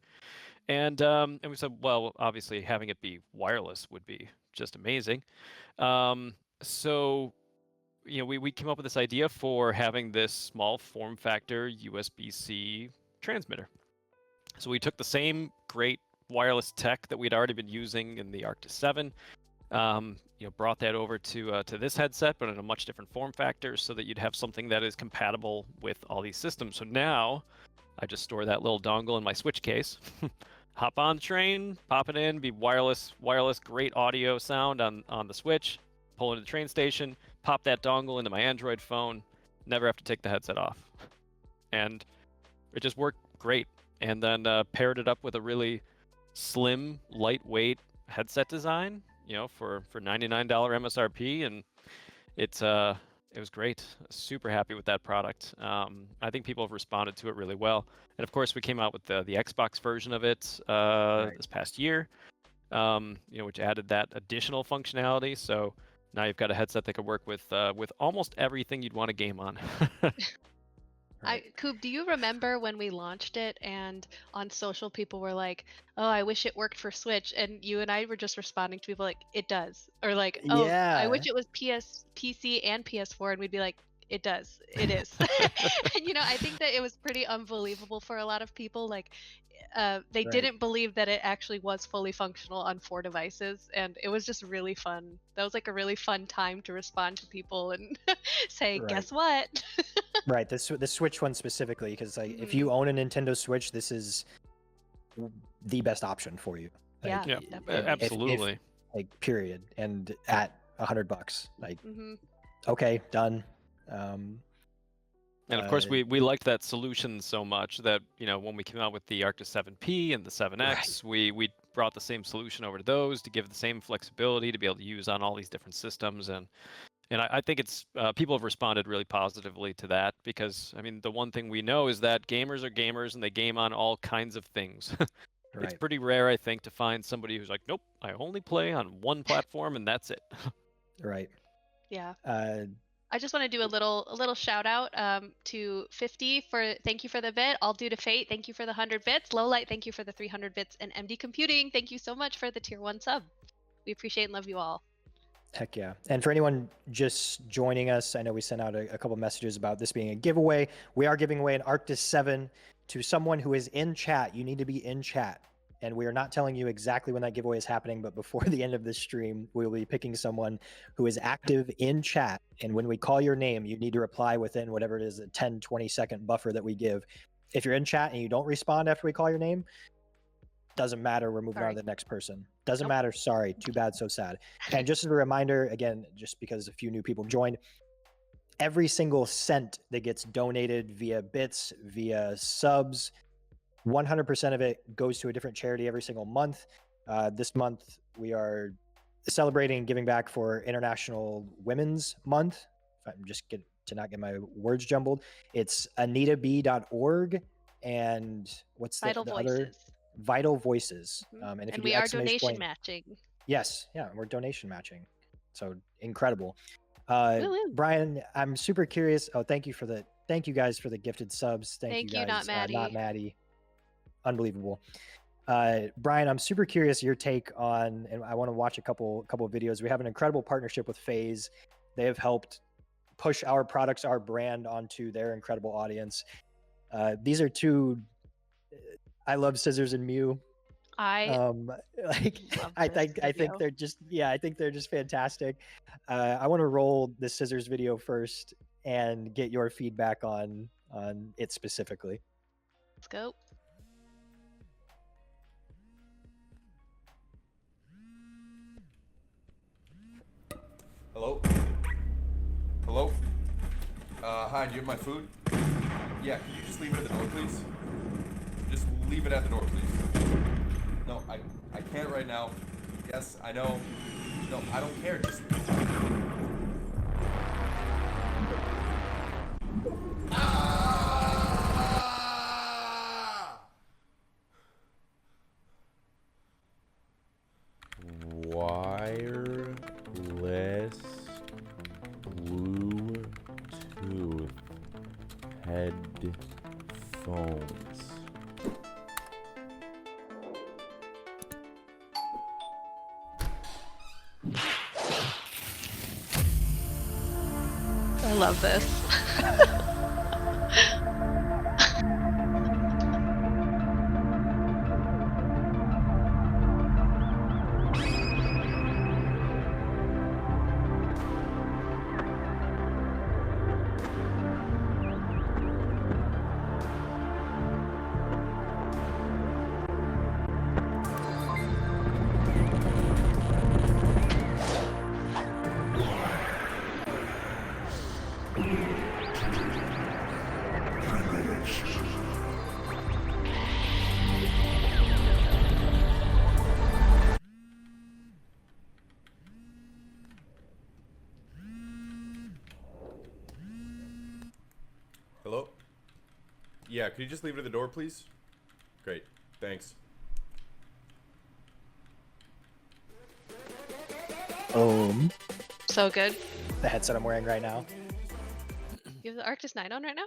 And we said, well, obviously having it be wireless would be just amazing. So we came up with this idea for having this small form factor USB-C transmitter. So we took the same great wireless tech that we'd already been using in the Arctis 7, brought that over to this headset, but in a much different form factor, so that you'd have something that is compatible with all these systems. So now I just store that little dongle in my Switch case, hop on the train, pop it in, be wireless, great audio sound on the Switch, pull into the train station, pop that dongle into my Android phone, never have to take the headset off. And it just worked great. And then paired it up with a really slim, lightweight headset design, for $99 MSRP, and it was great. Super happy with that product. I think people have responded to it really well. And of course, we came out with the Xbox version of it this past year, which added that additional functionality. So now you've got a headset that could work with almost everything you'd want to game on. Coop, do you remember when we launched it and on social people were like, oh, I wish it worked for Switch, and you and I were just responding to people like, it does, or like, oh, Yeah. I wish it was PC and PS4, and we'd be like, it does, it is. And I think that it was pretty unbelievable for a lot of people. Like they didn't believe that it actually was fully functional on 4 devices, and it was just really fun. That was like a really fun time to respond to people and say, guess what? Right, the Switch one specifically, because if you own a Nintendo Switch, this is the best option for you. Yeah, Like, Yeah, definitely. if- absolutely. like period, and at $100, like Hmm. okay, done. Um, And of course, uh, we liked that solution so much that, when we came out with the Arctis 7P and the 7X, we brought the same solution over to those to give the same flexibility to be able to use on all these different systems. And I think it's people have responded really positively to that because, I mean, the one thing we know is that gamers are gamers and they game on all kinds of things. It's right. pretty rare, I think, to find somebody who's like, nope, I only play on one platform and that's it. Right. Yeah. Uh, I just want to do a little shout out to 50 for thank you for the bit. All due to fate, thank you for the 100 bits. Lowlight, thank you for the 300 bits, and MD Computing, thank you so much for the tier 1 sub. We appreciate and love you all. Heck yeah. And for anyone just joining us, I know we sent out a couple messages about this being a giveaway. We are giving away an Arctis 7 to someone who is in chat. You need to be in chat. And we are not telling you exactly when that giveaway is happening, but before the end of this stream, we'll be picking someone who is active in chat. And when we call your name, you need to reply within whatever it is, a 10, 20-second buffer that we give. If you're in chat and you don't respond after we call your name, doesn't matter. We're moving on to the next person. Doesn't matter. Sorry. Too bad. So sad. And just as a reminder, again, just because a few new people joined, every single cent that gets donated via bits, via subs, 100% of it goes to a different charity every single month. This month, we are celebrating and giving back for International Women's Month. If I'm just to not get my words jumbled, it's AnitaB.org and what's the Vital other? Voices. Vital Voices. Mhm. And if And you we do are donation matching. Yes, yeah, we're donation matching. So incredible. Woo-woo. Brian, I'm super curious. Oh, thank you guys for the gifted subs. Thank you guys. Not Maddie. Not Maddie. Unbelievable. Brian, I'm super curious your take on, and I want to watch a couple of videos. We have an incredible partnership with FaZe. They have helped push our products, our brand onto their incredible audience. These are two. I love Scissors and Mew. I think they're just I think they're just fantastic. I want to roll the Scissors video first and get your feedback on it specifically. Let's go. Hello? Hello? Hi, do you have my food? Yeah, can you just leave it at the door, please? Just leave it at the door, please. No, I can't right now. Yes, I know. No, I don't care. Just... Wireless Bluetooth headphones. I love this. Hello? Yeah, could you just leave it at the door, please? Great, thanks. So good. The headset I'm wearing right now. You have the Arctis 9 on right now?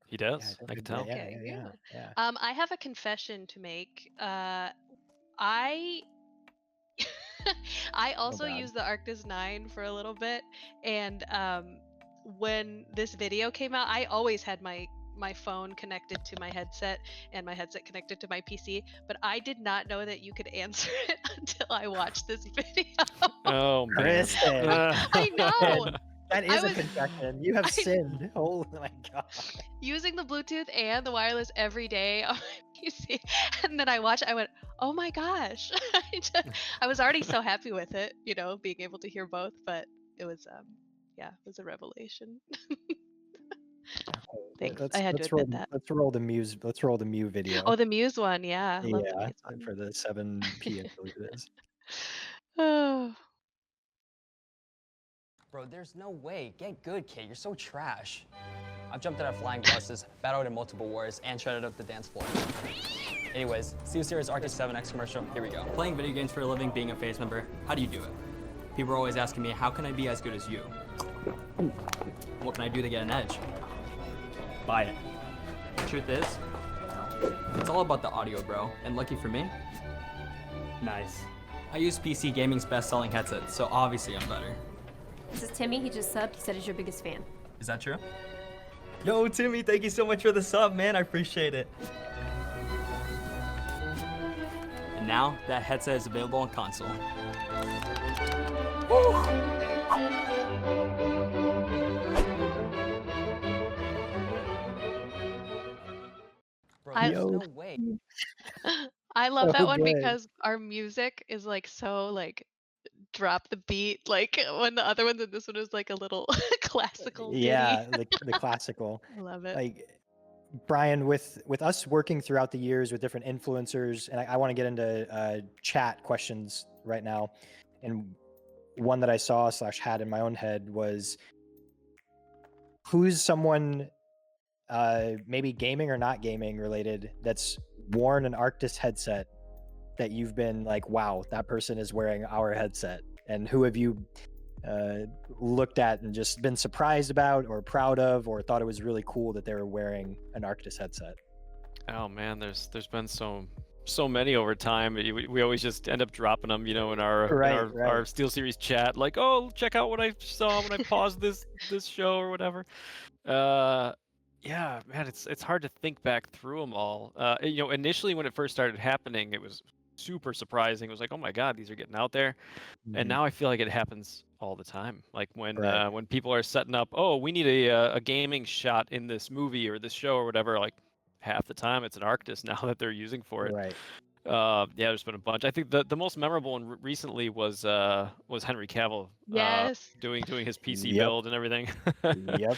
He does. I can tell. Okay, Yeah. I have a confession to make. I I also God. used the Arctis 9 for a little bit, and when this video came out, I always had my phone connected to my headset and my headset connected to my PC, but I did not know that you could answer it until I watched this video. Oh man. Kristen. I know. That I is a was confession. You have I- sinned. Oh my god. using the Bluetooth and the wireless every day on my PC, and then I watched. I went, "Oh my gosh!" I was already so happy with it, being able to hear both. But it was, yeah, it was a revelation. Thanks. I had to admit that. Let's roll the Muse. Let's roll the Mew video. Oh, the Muse one, yeah, I love the Yeah, Muse one. for the 7P, I believe it is. Oh, Bro, there's no way. Get good, kid. You're so trash. I've jumped out of flying buses, battled in multiple wars, and shredded up the dance floor. Anyways, Steelseries Arctis 7X commercial. Here we go. Playing video games for a living, being a FaZe member. How do you do it? People are always asking me, how can I be as good as you? What can I do to get an edge? Buy it. The truth is, it's all about the audio, bro. And lucky for me, nice. I use PC Gaming's best-selling headset, so obviously I'm better. This is Timmy. He just subbed. He said he's your biggest fan. Is that true? Yo, Timmy, thank you so much for the sub, man. I appreciate it. And now, that headset is available on console. Bro, there's no way. I love So that one good. because our music is so drop the beat, like when the other ones and this one is like a little classical. ditty. Yeah, the classical. I love it. Like Brian, with us working throughout the years with different influencers, and I want to get into chat questions right now. And one that I saw / had in my own head was, who's someone maybe gaming or not gaming related that's worn an Arctis headset that you've been like, wow, that person is wearing our headset? And who have you looked at and just been surprised about or proud of, or thought it was really cool that they were wearing an Arctis headset? Oh man, there's been so many over time. We always just end up dropping them, in our our Steelseries chat, like, oh, check out what I saw when I paused this show or whatever. Yeah, man, it's hard to think back through them all. Initially when it first started happening, it was super surprising. It was like, oh my god, these are getting out there. And now I feel like it happens all the time. Like when people are setting up, oh, we need a gaming shot in this movie or this show or whatever, like half the time it's an Arctis now that they're using for it. Right. Yeah, there's been a bunch. I think the most memorable one recently was Henry Cavill. Yes. Doing his PC Yep. build and everything. Yep.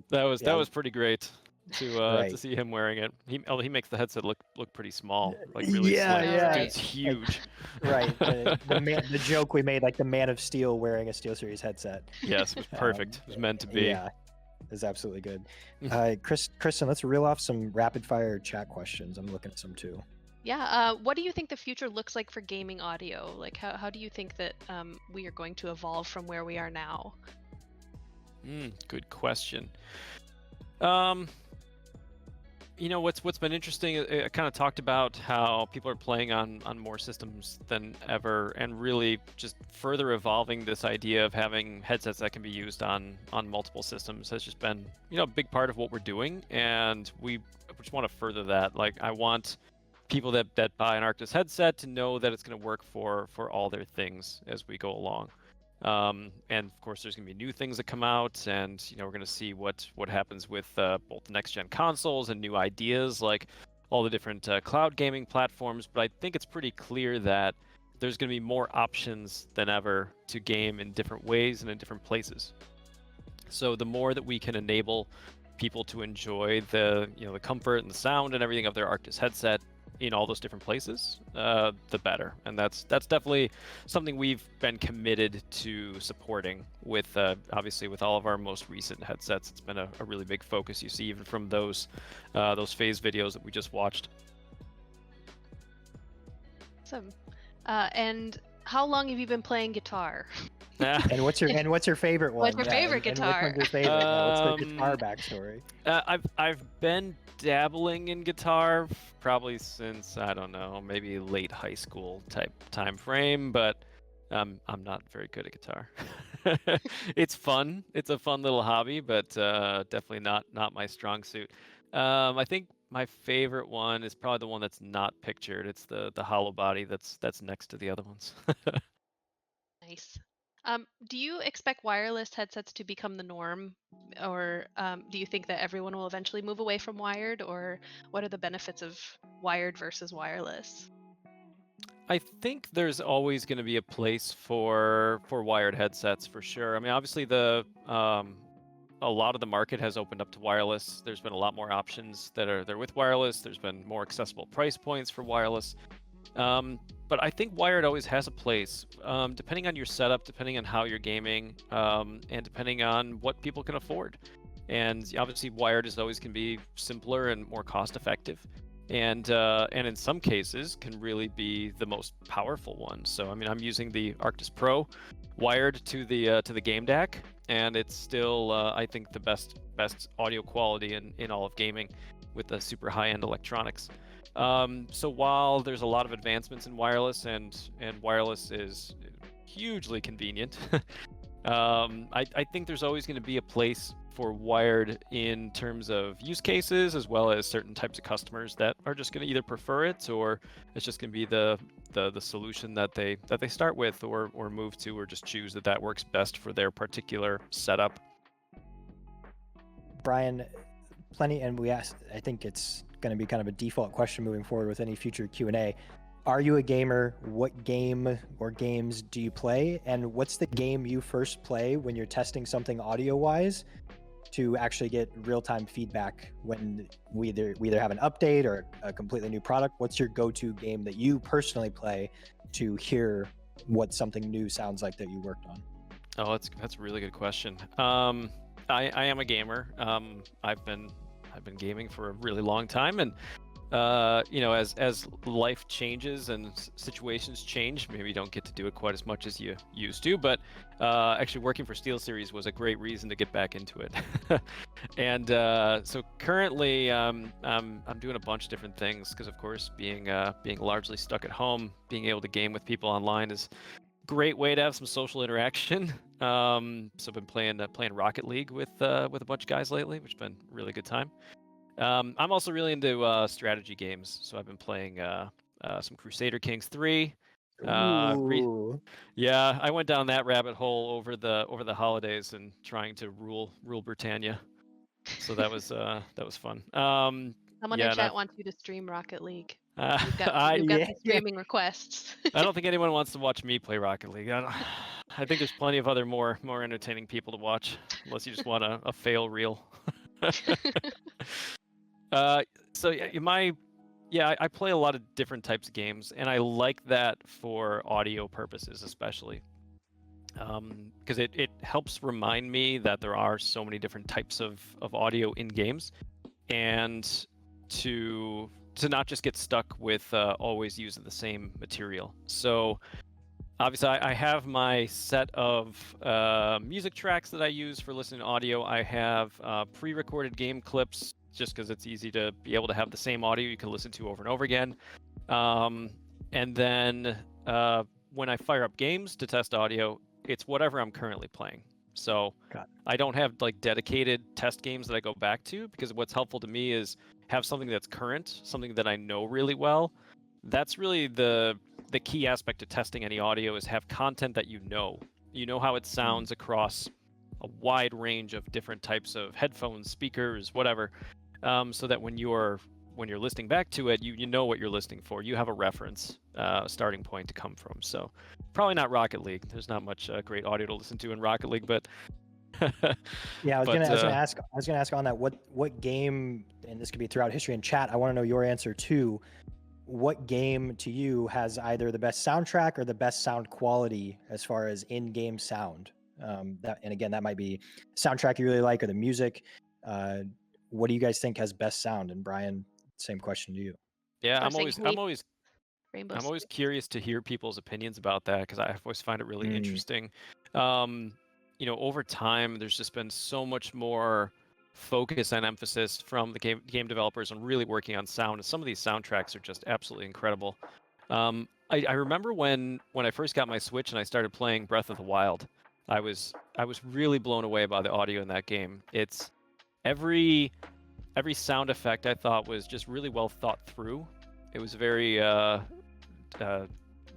That was pretty great to Right. see him wearing it. He makes the headset look pretty small, like really Yeah, slim. yeah. Dude's huge. Right. The joke we made, like the Man of Steel wearing a SteelSeries headset. Yes, it was perfect. It was meant to be. Yeah, it's absolutely good. Kristen, let's reel off some rapid fire chat questions. I'm looking at some too. Yeah. What do you think the future looks like for gaming audio? Like, how do you think that we are going to evolve from where we are now? Good question. What's been interesting, I kind of talked about how people are playing on more systems than ever, and really just further evolving this idea of having headsets that can be used on multiple systems has just been, a big part of what we're doing, and we just want to further that. Like, I want people that buy an Arctis headset to know that it's going to work for all their things as we go along. And of course, there's going to be new things that come out, and we're going to see what happens with both next-gen consoles and new ideas, like all the different cloud gaming platforms. But I think it's pretty clear that there's going to be more options than ever to game in different ways and in different places. So the more that we can enable people to enjoy the comfort and the sound and everything of their Arctis headset in all those different places, the better. And that's definitely something we've been committed to supporting with, obviously, with all of our most recent headsets. It's been a really big focus. You see even from those FaZe videos that we just watched. Awesome. And how long have you been playing guitar? And what's your favorite one? What's your favorite and guitar? which one's your favorite? What's the guitar backstory? I've been dabbling in guitar probably since, I don't know, maybe late high school type time frame, but I'm not very good at guitar. It's fun. It's a fun little hobby, but definitely not my strong suit. I think my favorite one is probably the one that's not pictured. It's the hollow body that's next to the other ones. Nice. Do you expect wireless headsets to become the norm, or do you think that everyone will eventually move away from wired, or what are the benefits of wired versus wireless? I think there's always going to be a place for wired headsets for sure. I mean, obviously a lot of the market has opened up to wireless. There's been a lot more options that are there with wireless. There's been more accessible price points for wireless. But I think wired always has a place, depending on your setup, depending on how you're gaming, and depending on what people can afford. And obviously, wired is always can be simpler and more cost-effective, and in some cases can really be the most powerful one. So I mean, I'm using the Arctis Pro wired to the game DAC, and it's still I think the best audio quality in all of gaming with the super high-end electronics. So while there's a lot of advancements in wireless and wireless is hugely convenient, I think there's always going to be a place for wired in terms of use cases, as well as certain types of customers that are just going to either prefer it, or it's just going to be the solution that they start with, or move to, or just choose that works best for their particular setup. Brian, plenty, and we asked, I think it's going to be kind of a default question moving forward with any future Q&A. Are you a gamer? What game or games do you play? And what's the game you first play when you're testing something audio-wise to actually get real-time feedback when we either have an update or a completely new product? What's your go-to game that you personally play to hear what something new sounds like that you worked on? Oh, that's a really good question. I am a gamer. I've been gaming for a really long time, and as life changes and situations change, maybe you don't get to do it quite as much as you used to. But actually, working for Steelseries was a great reason to get back into it. And so currently, I'm doing a bunch of different things because, of course, being largely stuck at home, being able to game with people online is a great way to have some social interaction. So I've been playing Rocket League with a bunch of guys lately, which has been a really good time. I'm also really into strategy games, so I've been playing some Crusader Kings 3. Yeah, I went down that rabbit hole over the holidays and trying to rule Britannia. So that was fun. Someone in chat wants you to stream Rocket League. You've got some streaming requests. I don't think anyone wants to watch me play Rocket League. I think there's plenty of other more entertaining people to watch, unless you just want a fail reel. So I play a lot of different types of games, and I like that for audio purposes, especially because it helps remind me that there are so many different types of audio in games, and to not just get stuck with always using the same material. So obviously, I have my set of music tracks that I use for listening to audio. I have pre-recorded game clips, just because it's easy to be able to have the same audio you can listen to over and over again. And then when I fire up games to test audio, it's whatever I'm currently playing. So I don't have like dedicated test games that I go back to, because what's helpful to me is have something that's current, something that I know really well. That's really the key aspect of testing any audio, is have content that you know how it sounds across a wide range of different types of headphones, speakers, whatever, so that when you're listening back to it, you know what you're listening for. You have a reference starting point to come from. So probably not Rocket League. There's not much great audio to listen to in Rocket League, but yeah, I was gonna ask on that, what game, and this could be throughout history in chat, I want to know your answer too. What game to you has either the best soundtrack or the best sound quality as far as in-game sound? And again, that might be soundtrack you really like, or the music. What do you guys think has best sound? And Brian, same question to you. Yeah, I'm always curious to hear people's opinions about that, because I always find it really interesting. Over time, there's just been so much more focus and emphasis from the game developers on really working on sound, and some of these soundtracks are just absolutely incredible. I remember when I first got my Switch and I started playing Breath of the Wild, I was really blown away by the audio in that game. It's every sound effect I thought was just really well thought through. It was very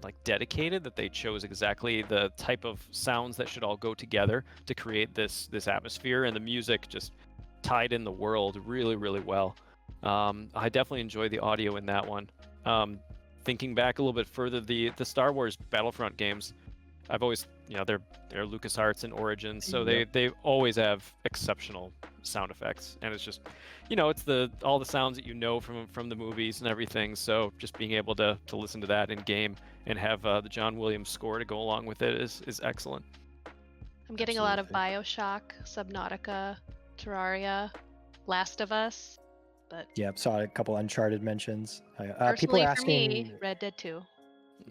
like dedicated, that they chose exactly the type of sounds that should all go together to create this atmosphere, and the music just tied in the world really, really well. I definitely enjoy the audio in that one. Thinking back a little bit further, the Star Wars Battlefront games, I've always, they're LucasArts and Origins, so they always have exceptional sound effects, and it's just, it's all the sounds that from the movies and everything. So just being able to listen to that in game and have the John Williams score to go along with it is excellent. I'm getting a lot of BioShock, Subnautica, Terraria, Last of Us, but Yeah, saw a couple Uncharted mentions. personally People are for me, asking. Red Dead 2.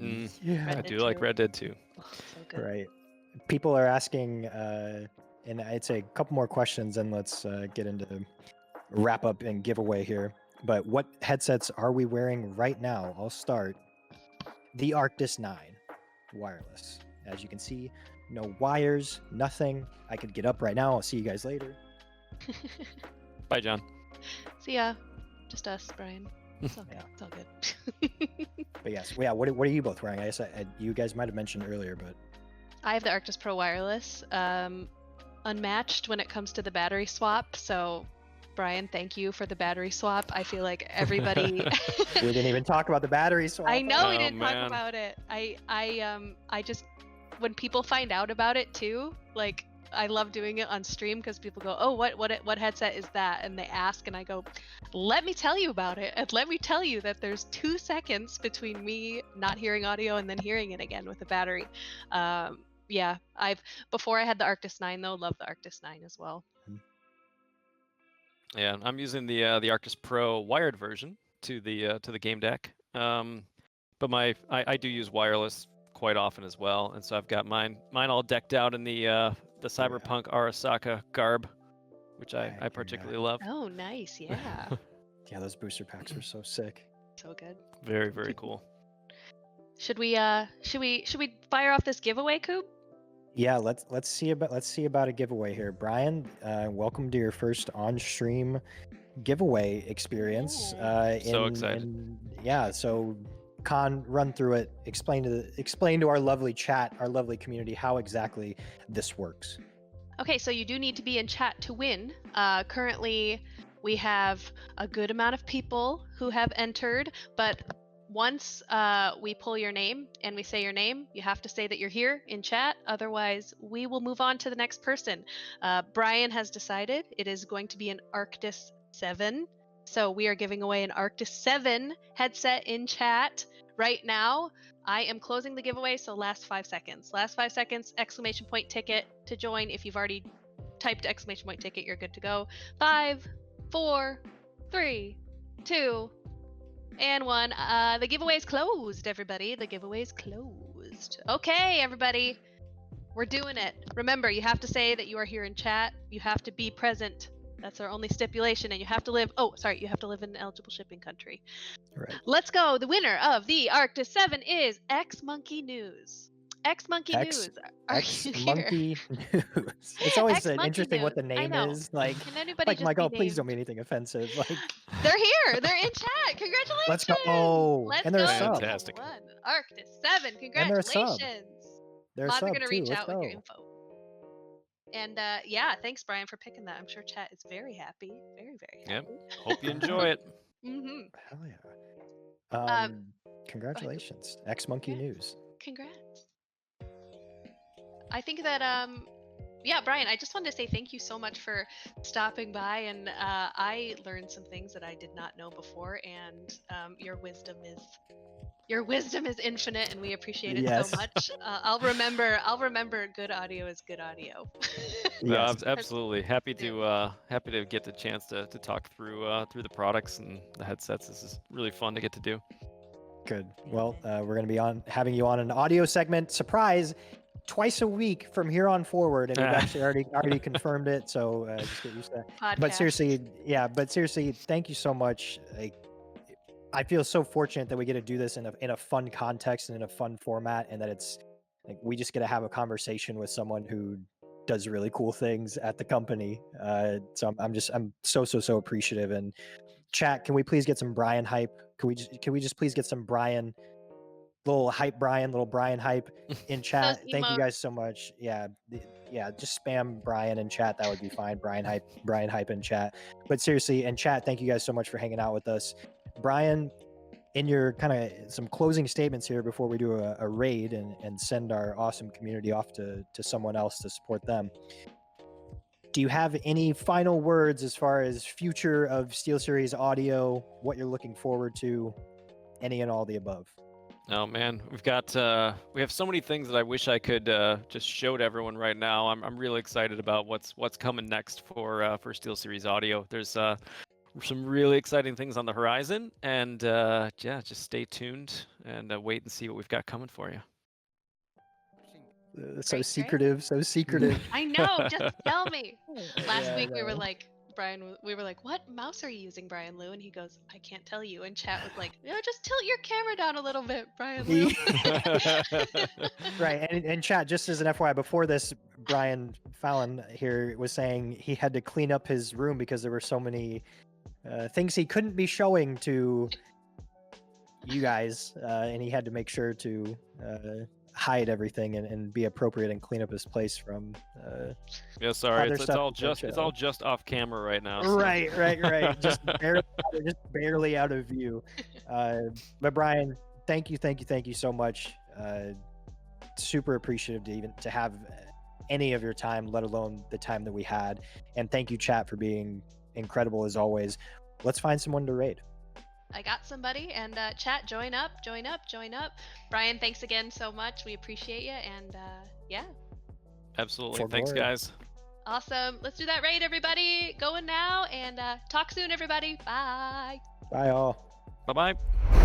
Yeah, Red I Dead do like 2. Red Dead 2. Oh, so good. right. People are asking, and I'd say a couple more questions, and let's get into wrap up and giveaway here. But what headsets are we wearing right now? I'll start. The Arctis 9 Wireless. As you can see, no wires, nothing. I could get up right now. I'll see you guys later. Bye, John. See ya. Just us, Brian. It's all good. Yeah. It's all good. But yes, yeah. What are you both wearing? I guess you guys might have mentioned earlier, but I have the Arctis Pro Wireless, unmatched when it comes to the battery swap. So, Brian, thank you for the battery swap. I feel like everybody. we didn't even talk about the battery swap. I know we Oh, didn't talk man. about it. I just, when people find out about it too, like I love doing it on stream because people go, oh, what headset is that? And they ask, and I go, let me tell you about it, and let me tell you that there's 2 seconds between me not hearing audio and then hearing it again with the battery. Yeah, before I had the Arctis 9 though, loved the Arctis 9 as well. Yeah, I'm using the Arctis Pro wired version to the game deck. But I do use wireless quite often as well, and so I've got mine all decked out in the Cyberpunk Arasaka garb, which I particularly love. Oh, nice. Yeah. Yeah, those booster packs were so sick. So good. Very, very cool. Should we fire off this giveaway, Coop? Yeah, let's see about a giveaway here. Brian, welcome to your first on-stream giveaway experience. So excited. Yeah, so Khan, run through it. Explain to our lovely chat, our lovely community, how exactly this works. Okay, so you do need to be in chat to win. Currently, we have a good amount of people who have entered, but once we pull your name and we say your name, you have to say that you're here in chat. Otherwise, we will move on to the next person. Brian has decided it is going to be an Arctis 7. So we are giving away an Arctis 7 headset in chat right now. I am closing the giveaway, so last 5 seconds. Last 5 seconds, exclamation point ticket to join. If you've already typed exclamation point ticket, you're good to go. 5, 4, 3, 2, and 1. The giveaway is closed, everybody. The giveaway is closed. Okay, everybody. We're doing it. Remember, you have to say that you are here in chat. You have to be present. That's our only stipulation, and you have to live. Oh, sorry, you have to live in an eligible shipping country. Right. Let's go. The winner of the Arctis 7 is X Monkey News. X Monkey News. Are you here? Monkey News. It's always X-Monkey interesting what the News. I name know. is. Like, Can anybody just like, be oh, please named? don't be anything offensive. Like, They're here. They're in chat. Congratulations. Let's go. Oh, Let's and they're a go. sub. Fantastic. Arctis 7. And they're a sub. Congratulations. they're a Mods are sub gonna too. reach Let's out with your go. info. And yeah, thanks Brian for picking that. I'm sure chat is very happy. Very, very happy. Yep. Hope you enjoy it. Mm-hmm. Hell yeah. Um, Congratulations, X Monkey yeah. News. Congrats. I think that yeah, Brian, I just wanted to say thank you so much for stopping by, and I learned some things that I did not know before, and your wisdom is infinite, and we appreciate it Yes. so much. I'll remember good audio is good audio. No, Yes. absolutely. Happy to get the chance to talk through the products and the headsets. This is really fun to get to do. Good. Well, we're going to be having you on an audio segment. Surprise! Twice a week from here on forward, and we've actually already confirmed it. So just get used to that. But seriously, thank you so much. I feel so fortunate that we get to do this in a fun context and in a fun format, and that it's like we just get to have a conversation with someone who does really cool things at the company. So I'm so appreciative. And chat, can we please get some Brian hype? Can we just please get some Brian little Brian hype in chat. Those Thank you emotes. guys so much. Yeah, just spam Brian in chat. That would be fine. Brian hype in chat. But seriously, in chat, thank you guys so much for hanging out with us. Brian, in your kind of some closing statements here before we do a raid and send our awesome community off to someone else to support them. Do you have any final words as far as future of SteelSeries audio, what you're looking forward to, any and all the above? Oh man, we have so many things that I wish I could just show to everyone right now. I'm really excited about what's coming next for SteelSeries audio. There's some really exciting things on the horizon, and yeah, just stay tuned and wait and see what we've got coming for you. So Great. secretive, so secretive. I know. Just tell me. Last Yeah, I week we were know. like, we were like, what mouse are you using, Brian Lou? And he goes, I can't tell you. And chat was like, no, just tilt your camera down a little bit, Brian Lou. Right, and chat, just as an FYI, before this, Brian Fallon here was saying he had to clean up his room because there were so many things he couldn't be showing to you guys, and he had to make sure to hide everything and be appropriate and clean up his place from Yeah, sorry, other it's stuff all in the just it's show. all just off camera right now. so- Right. just barely out of view. But Brian, thank you so much. Super appreciative to have any of your time, let alone the time that we had. And thank you, chat, for being incredible as always. Let's find someone to raid. I got somebody, and chat, join up. Brian, thanks again so much. We appreciate you, and yeah. Absolutely. For Thanks, glory. guys. Awesome. Let's do that raid, everybody. Going now, and talk soon, everybody. Bye. Bye all. Bye bye.